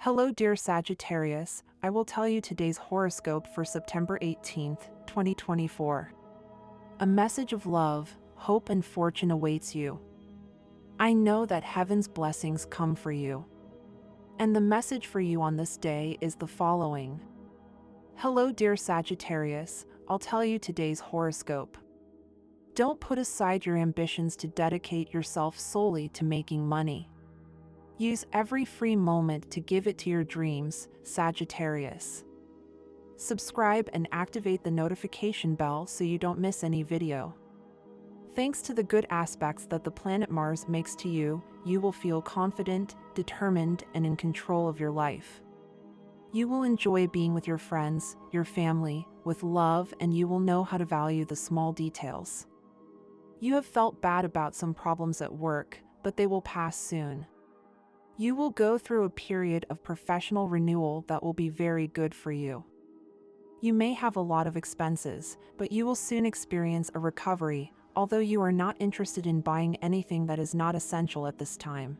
Hello, dear Sagittarius. I will tell you today's horoscope for September 18th, 2024. A message of love, hope, and fortune awaits you. I know that heaven's blessings come for you. And the message for you on this day is the following. Hello, dear Sagittarius. I'll tell you today's horoscope. Don't put aside your ambitions to dedicate yourself solely to making money. Use every free moment to give it to your dreams, Sagittarius. Subscribe and activate the notification bell so you don't miss any video. Thanks to the good aspects that the planet Mars makes to you, you will feel confident, determined, and in control of your life. You will enjoy being with your friends, your family, with love, and you will know how to value the small details. You have felt bad about some problems at work, but they will pass soon. You will go through a period of professional renewal that will be very good for you. You may have a lot of expenses, but you will soon experience a recovery, although you are not interested in buying anything that is not essential at this time.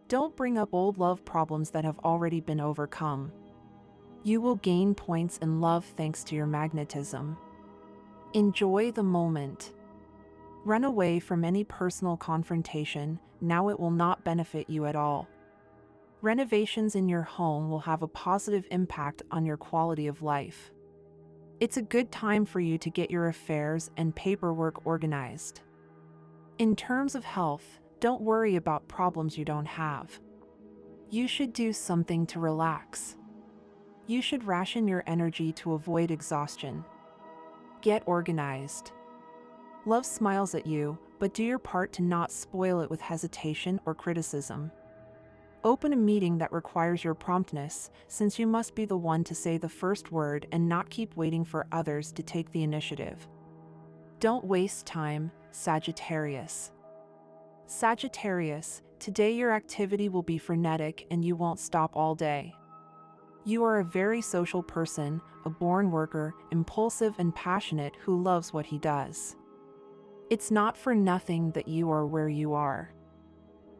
Don't bring up old love problems that have already been overcome. You will gain points in love thanks to your magnetism. Enjoy the moment. Run away from any personal confrontation, now it will not benefit you at all. Renovations in your home will have a positive impact on your quality of life. It's a good time for you to get your affairs and paperwork organized. In terms of health, don't worry about problems you don't have. You should do something to relax. You should ration your energy to avoid exhaustion. Get organized. Love smiles at you, but do your part to not spoil it with hesitation or criticism. Open a meeting that requires your promptness, since you must be the one to say the first word and not keep waiting for others to take the initiative. Don't waste time, Sagittarius. Sagittarius, today your activity will be frenetic and you won't stop all day. You are a very social person, a born worker, impulsive and passionate who loves what he does. It's not for nothing that you are where you are.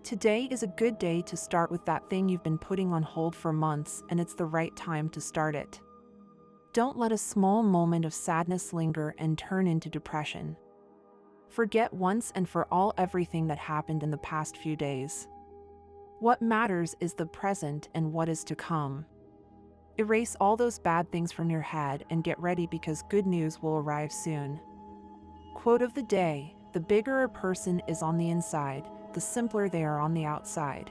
Today is a good day to start with that thing you've been putting on hold for months, and it's the right time to start it. Don't let a small moment of sadness linger and turn into depression. Forget once and for all everything that happened in the past few days. What matters is the present and what is to come. Erase all those bad things from your head and get ready because good news will arrive soon. Quote of the day, the bigger a person is on the inside, the simpler they are on the outside.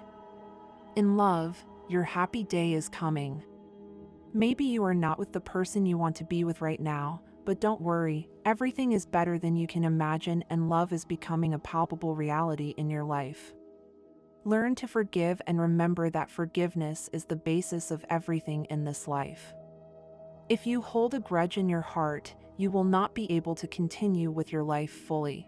In love, your happy day is coming. Maybe you are not with the person you want to be with right now, but don't worry, everything is better than you can imagine and love is becoming a palpable reality in your life. Learn to forgive and remember that forgiveness is the basis of everything in this life. If you hold a grudge in your heart, you will not be able to continue with your life fully.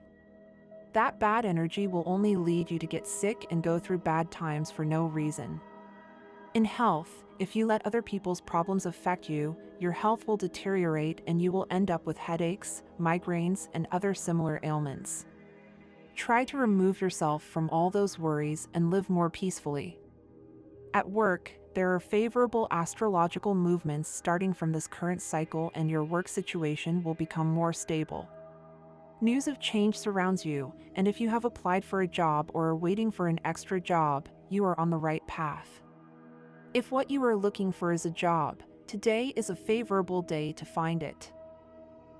That bad energy will only lead you to get sick and go through bad times for no reason. In health, if you let other people's problems affect you, your health will deteriorate and you will end up with headaches, migraines, and other similar ailments. Try to remove yourself from all those worries and live more peacefully. At work, there are favorable astrological movements starting from this current cycle and your work situation will become more stable. News of change surrounds you, and if you have applied for a job or are waiting for an extra job, you are on the right path. If what you are looking for is a job, today is a favorable day to find it.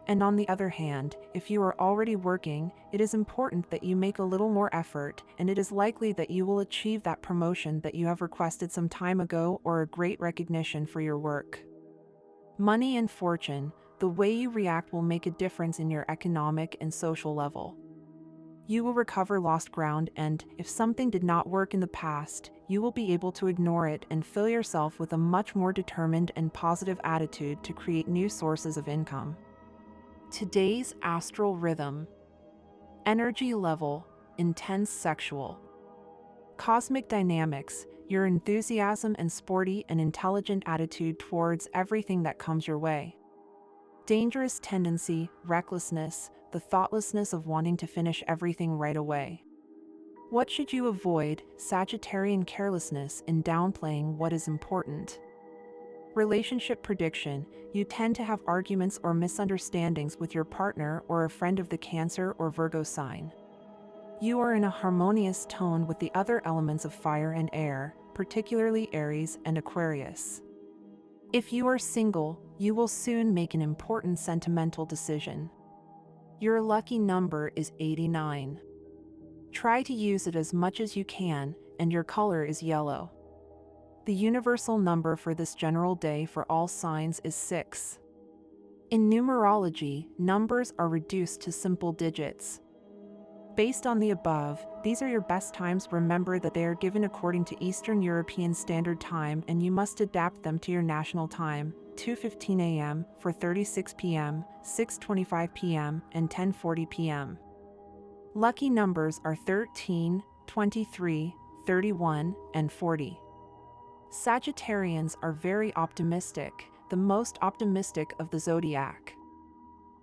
And on the other hand, if you are already working, it is important that you make a little more effort, and it is likely that you will achieve that promotion that you have requested some time ago or a great recognition for your work. Money and fortune, the way you react will make a difference in your economic and social level. You will recover lost ground and, if something did not work in the past, you will be able to ignore it and fill yourself with a much more determined and positive attitude to create new sources of income. Today's astral rhythm. Energy level, intense sexual. Cosmic dynamics, your enthusiasm and sporty and intelligent attitude towards everything that comes your way. Dangerous tendency, recklessness, the thoughtlessness of wanting to finish everything right away. What should you avoid? Sagittarian carelessness in downplaying what is important. Relationship prediction. You tend to have arguments or misunderstandings with your partner or a friend of the Cancer or Virgo sign. You are in a harmonious tone with the other elements of fire and air, particularly Aries and Aquarius. If you are single, you will soon make an important sentimental decision. Your lucky number is 89. Try to use it as much as you can, and your color is yellow. The universal number for this general day for all signs is 6. In numerology, numbers are reduced to simple digits. Based on the above, these are your best times. Remember that they are given according to Eastern European Standard Time and you must adapt them to your national time, 2:15 a.m., 4:36 p.m., 6:25 p.m., and 10:40 p.m. Lucky numbers are 13, 23, 31, and 40. Sagittarians are very optimistic, the most optimistic of the zodiac.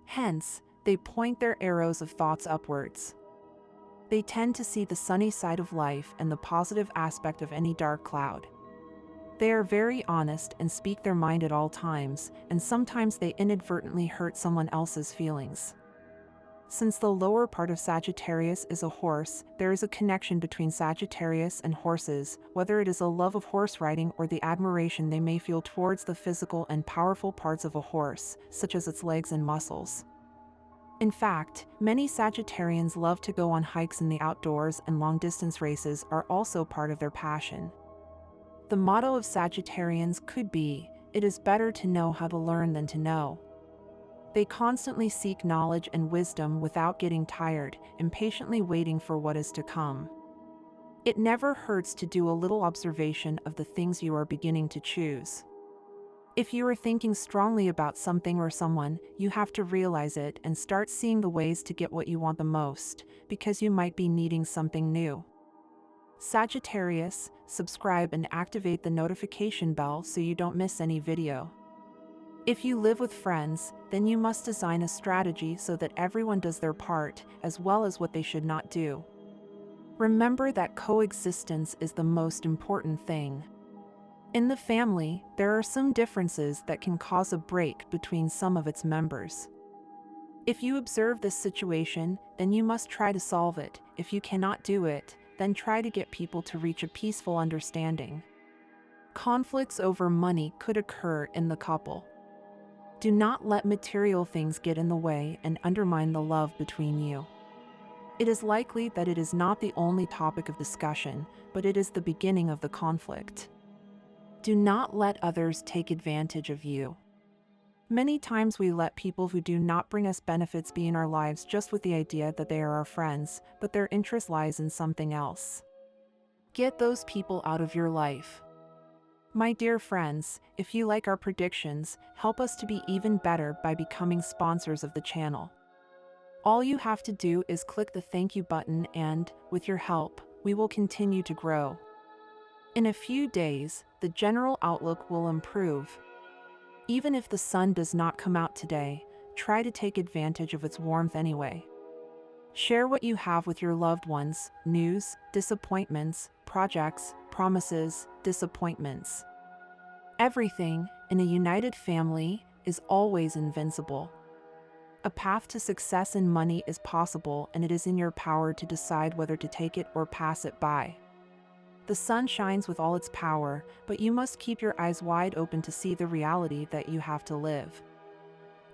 Hence, they point their arrows of thoughts upwards. They tend to see the sunny side of life and the positive aspect of any dark cloud. They are very honest and speak their mind at all times, and sometimes they inadvertently hurt someone else's feelings. Since the lower part of Sagittarius is a horse, there is a connection between Sagittarius and horses, whether it is a love of horse riding or the admiration they may feel towards the physical and powerful parts of a horse, such as its legs and muscles. In fact, many Sagittarians love to go on hikes in the outdoors, and long-distance races are also part of their passion. The motto of Sagittarians could be, "It is better to know how to learn than to know." They constantly seek knowledge and wisdom without getting tired, impatiently waiting for what is to come. It never hurts to do a little observation of the things you are beginning to choose. If you are thinking strongly about something or someone, you have to realize it and start seeing the ways to get what you want the most, because you might be needing something new. Sagittarius, subscribe and activate the notification bell so you don't miss any video. If you live with friends, then you must design a strategy so that everyone does their part, as well as what they should not do. Remember that coexistence is the most important thing. In the family, there are some differences that can cause a break between some of its members. If you observe this situation, then you must try to solve it. If you cannot do it, then try to get people to reach a peaceful understanding. Conflicts over money could occur in the couple. Do not let material things get in the way and undermine the love between you. It is likely that it is not the only topic of discussion, but it is the beginning of the conflict. Do not let others take advantage of you. Many times we let people who do not bring us benefits be in our lives just with the idea that they are our friends, but their interest lies in something else. Get those people out of your life. My dear friends, if you like our predictions, help us to be even better by becoming sponsors of the channel. All you have to do is click the thank you button and, with your help, we will continue to grow. In a few days, the general outlook will improve. Even if the sun does not come out today, try to take advantage of its warmth anyway. Share what you have with your loved ones, news, disappointments, projects, promises, disappointments. Everything, in a united family, is always invincible. A path to success and money is possible, and it is in your power to decide whether to take it or pass it by. The sun shines with all its power, but you must keep your eyes wide open to see the reality that you have to live.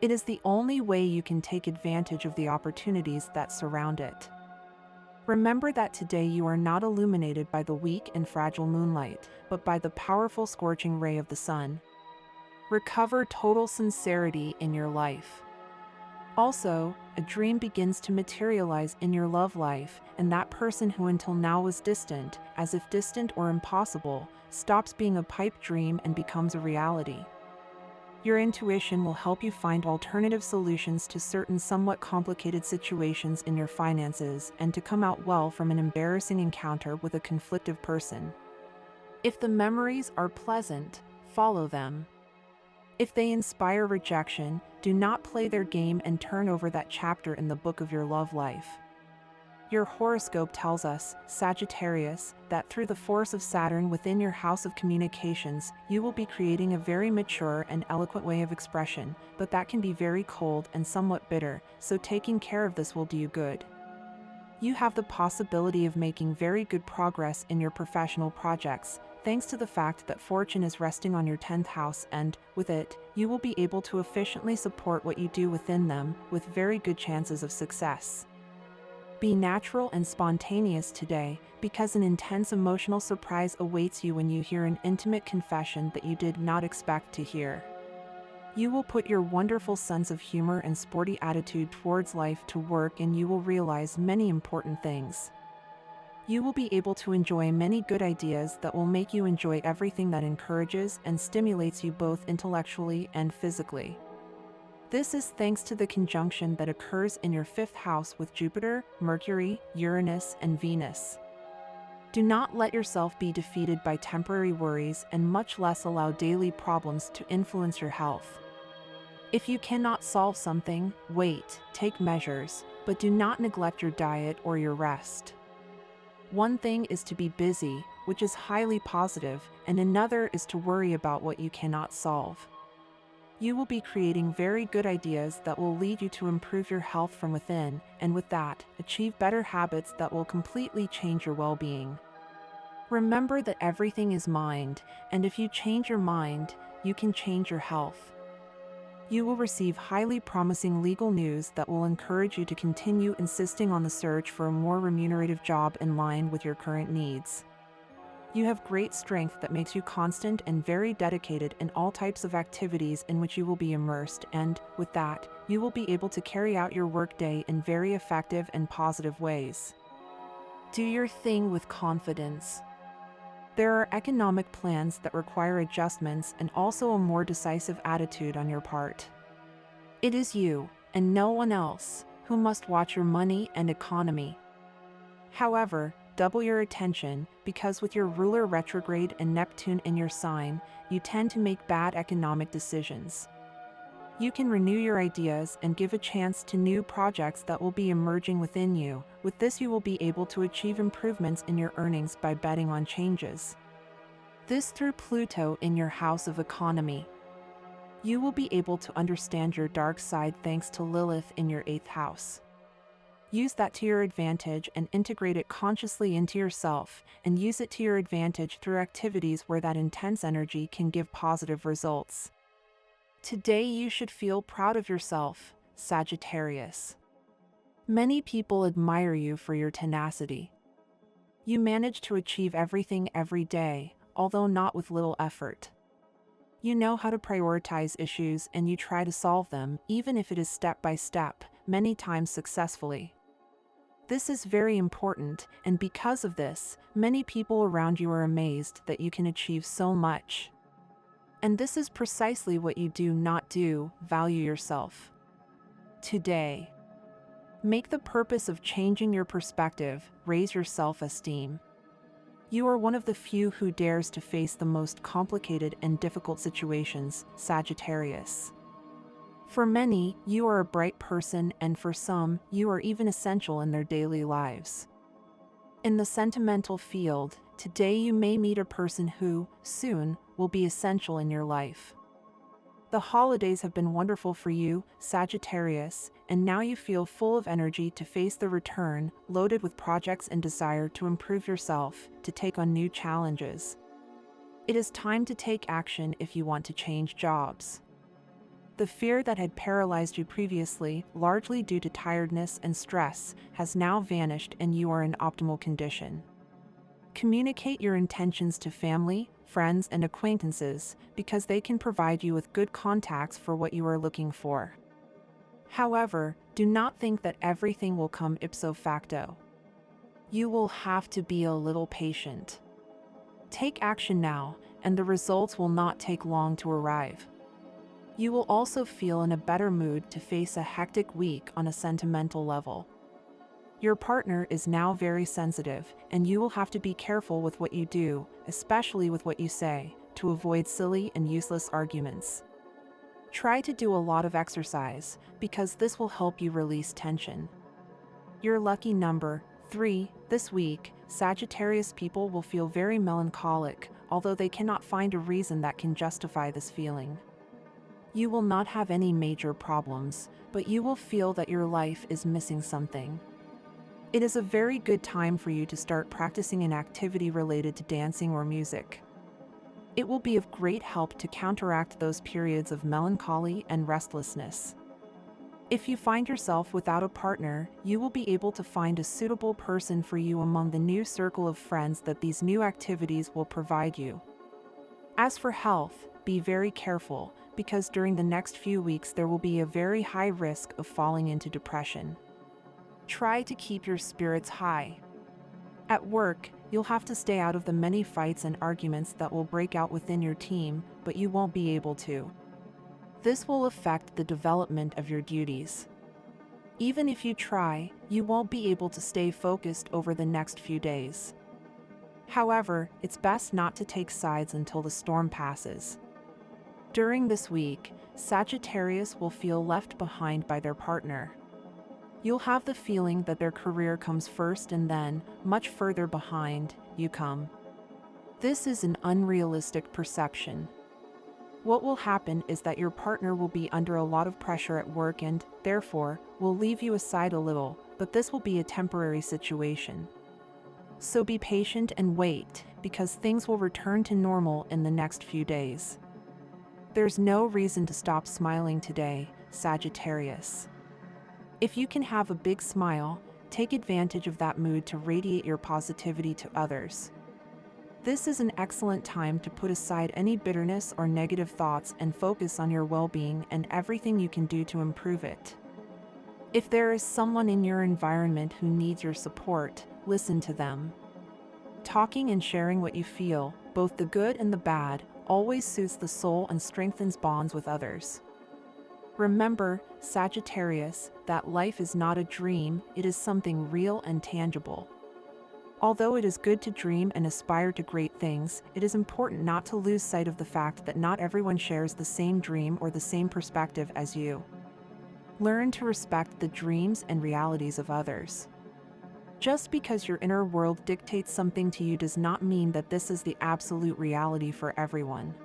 It is the only way you can take advantage of the opportunities that surround it. Remember that today you are not illuminated by the weak and fragile moonlight, but by the powerful scorching ray of the sun. Recover total sincerity in your life. Also, a dream begins to materialize in your love life, and that person who until now was distant, as if distant or impossible, stops being a pipe dream and becomes a reality. Your intuition will help you find alternative solutions to certain somewhat complicated situations in your finances and to come out well from an embarrassing encounter with a conflictive person. If the memories are pleasant, follow them. If they inspire rejection, do not play their game and turn over that chapter in the book of your love life. Your horoscope tells us, Sagittarius, that through the force of Saturn within your house of communications, you will be creating a very mature and eloquent way of expression, but that can be very cold and somewhat bitter, so taking care of this will do you good. You have the possibility of making very good progress in your professional projects, thanks to the fact that fortune is resting on your 10th house and, with it, you will be able to efficiently support what you do within them, with very good chances of success. Be natural and spontaneous today, because an intense emotional surprise awaits you when you hear an intimate confession that you did not expect to hear. You will put your wonderful sense of humor and sporty attitude towards life to work, and you will realize many important things. You will be able to enjoy many good ideas that will make you enjoy everything that encourages and stimulates you both intellectually and physically. This is thanks to the conjunction that occurs in your 5th house with Jupiter, Mercury, Uranus, and Venus. Do not let yourself be defeated by temporary worries, and much less allow daily problems to influence your health. If you cannot solve something, wait, take measures, but do not neglect your diet or your rest. One thing is to be busy, which is highly positive, and another is to worry about what you cannot solve. You will be creating very good ideas that will lead you to improve your health from within, and with that, achieve better habits that will completely change your well-being. Remember that everything is mind, and if you change your mind, you can change your health. You will receive highly promising legal news that will encourage you to continue insisting on the search for a more remunerative job in line with your current needs. You have great strength that makes you constant and very dedicated in all types of activities in which you will be immersed, and, with that, you will be able to carry out your workday in very effective and positive ways. Do your thing with confidence. There are economic plans that require adjustments and also a more decisive attitude on your part. It is you, and no one else, who must watch your money and economy. However, double your attention, because with your ruler retrograde and Neptune in your sign, you tend to make bad economic decisions. You can renew your ideas and give a chance to new projects that will be emerging within you. With this, you will be able to achieve improvements in your earnings by betting on changes. This through Pluto in your house of economy. You will be able to understand your dark side thanks to Lilith in your 8th house. Use that to your advantage and integrate it consciously into yourself, and use it to your advantage through activities where that intense energy can give positive results. Today you should feel proud of yourself, Sagittarius. Many people admire you for your tenacity. You manage to achieve everything every day, although not with little effort. You know how to prioritize issues, and you try to solve them, even if it is step by step, many times successfully. This is very important, and because of this, many people around you are amazed that you can achieve so much. And this is precisely what you do not do, value yourself. Today, make the purpose of changing your perspective, raise your self-esteem. You are one of the few who dares to face the most complicated and difficult situations, Sagittarius. For many, you are a bright person, and for some, you are even essential in their daily lives. In the sentimental field, today you may meet a person who, soon, will be essential in your life. The holidays have been wonderful for you, Sagittarius, and now you feel full of energy to face the return, loaded with projects and desire to improve yourself, to take on new challenges. It is time to take action if you want to change jobs. The fear that had paralyzed you previously, largely due to tiredness and stress, has now vanished and you are in optimal condition. Communicate your intentions to family, friends, and acquaintances, because they can provide you with good contacts for what you are looking for. However, do not think that everything will come ipso facto. You will have to be a little patient. Take action now, and the results will not take long to arrive. You will also feel in a better mood to face a hectic week on a sentimental level. Your partner is now very sensitive, and you will have to be careful with what you do, especially with what you say, to avoid silly and useless arguments. Try to do a lot of exercise, because this will help you release tension. Your lucky number, 3. This week, Sagittarius people will feel very melancholic, although they cannot find a reason that can justify this feeling. You will not have any major problems, but you will feel that your life is missing something. It is a very good time for you to start practicing an activity related to dancing or music. It will be of great help to counteract those periods of melancholy and restlessness. If you find yourself without a partner, you will be able to find a suitable person for you among the new circle of friends that these new activities will provide you. As for health, be very careful, because during the next few weeks there will be a very high risk of falling into depression. Try to keep your spirits high. At work, you'll have to stay out of the many fights and arguments that will break out within your team, but you won't be able to. This will affect the development of your duties. Even if you try, you won't be able to stay focused over the next few days. However, it's best not to take sides until the storm passes. During this week, Sagittarius will feel left behind by their partner. You'll have the feeling that their career comes first and then, much further behind, you come. This is an unrealistic perception. What will happen is that your partner will be under a lot of pressure at work and, therefore, will leave you aside a little, but this will be a temporary situation. So be patient and wait, because things will return to normal in the next few days. There's no reason to stop smiling today, Sagittarius. If you can have a big smile, take advantage of that mood to radiate your positivity to others. This is an excellent time to put aside any bitterness or negative thoughts and focus on your well-being and everything you can do to improve it. If there is someone in your environment who needs your support, listen to them. Talking and sharing what you feel, both the good and the bad, always soothes the soul and strengthens bonds with others. Remember, Sagittarius, that life is not a dream, it is something real and tangible. Although it is good to dream and aspire to great things, it is important not to lose sight of the fact that not everyone shares the same dream or the same perspective as you. Learn to respect the dreams and realities of others. Just because your inner world dictates something to you does not mean that this is the absolute reality for everyone.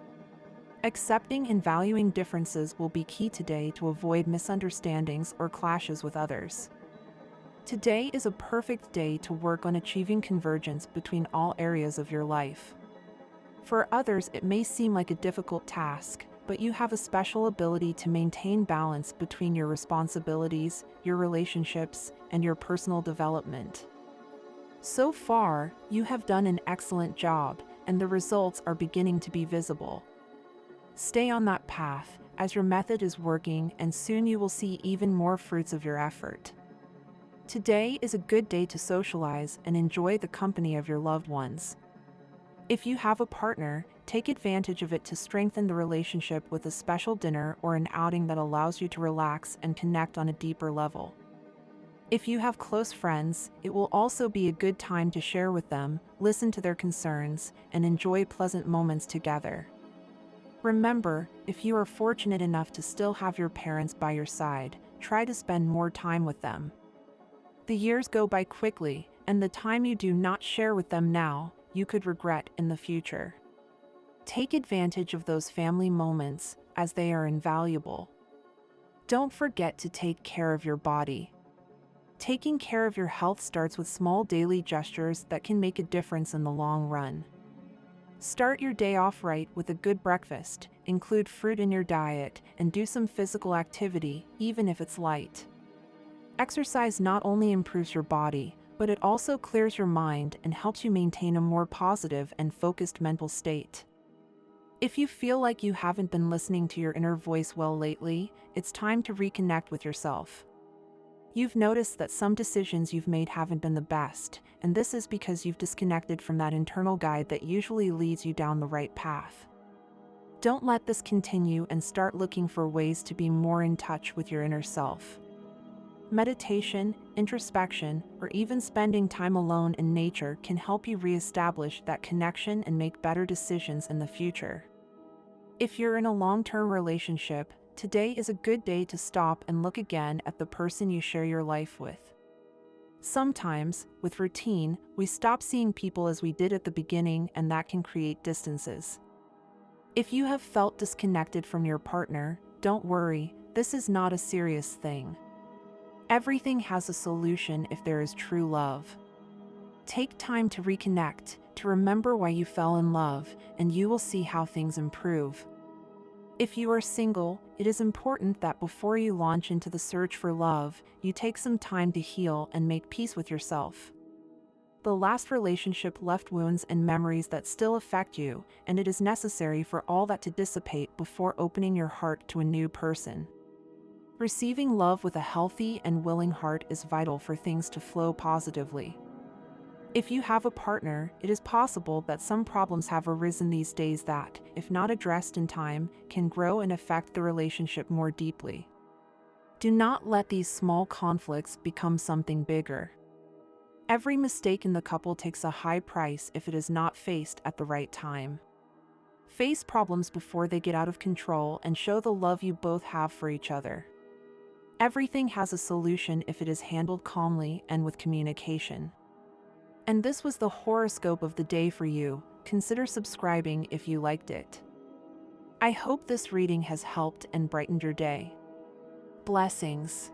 Accepting and valuing differences will be key today to avoid misunderstandings or clashes with others. Today is a perfect day to work on achieving convergence between all areas of your life. For others, it may seem like a difficult task, but you have a special ability to maintain balance between your responsibilities, your relationships, and your personal development. So far, you have done an excellent job, and the results are beginning to be visible. Stay on that path, as your method is working, and soon you will see even more fruits of your effort. Today is a good day to socialize and enjoy the company of your loved ones. If you have a partner, take advantage of it to strengthen the relationship with a special dinner or an outing that allows you to relax and connect on a deeper level. If you have close friends, it will also be a good time to share with them, listen to their concerns, and enjoy pleasant moments together. Remember, if you are fortunate enough to still have your parents by your side, try to spend more time with them. The years go by quickly, and the time you do not share with them now, you could regret in the future. Take advantage of those family moments, as they are invaluable. Don't forget to take care of your body. Taking care of your health starts with small daily gestures that can make a difference in the long run. Start your day off right with a good breakfast, include fruit in your diet, and do some physical activity, even if it's light. Exercise not only improves your body, but it also clears your mind and helps you maintain a more positive and focused mental state. If you feel like you haven't been listening to your inner voice well lately, it's time to reconnect with yourself. You've noticed that some decisions you've made haven't been the best, and this is because you've disconnected from that internal guide that usually leads you down the right path. Don't let this continue and start looking for ways to be more in touch with your inner self. Meditation, introspection, or even spending time alone in nature can help you reestablish that connection and make better decisions in the future. If you're in a long-term relationship, today is a good day to stop and look again at the person you share your life with. Sometimes, with routine, we stop seeing people as we did at the beginning, and that can create distances. If you have felt disconnected from your partner, don't worry, this is not a serious thing. Everything has a solution if there is true love. Take time to reconnect, to remember why you fell in love, and you will see how things improve. If you are single, it is important that before you launch into the search for love, you take some time to heal and make peace with yourself. The last relationship left wounds and memories that still affect you, and it is necessary for all that to dissipate before opening your heart to a new person. Receiving love with a healthy and willing heart is vital for things to flow positively. If you have a partner, it is possible that some problems have arisen these days that, if not addressed in time, can grow and affect the relationship more deeply. Do not let these small conflicts become something bigger. Every mistake in the couple takes a high price if it is not faced at the right time. Face problems before they get out of control and show the love you both have for each other. Everything has a solution if it is handled calmly and with communication. And this was the horoscope of the day for you. Consider subscribing if you liked it. I hope this reading has helped and brightened your day. Blessings.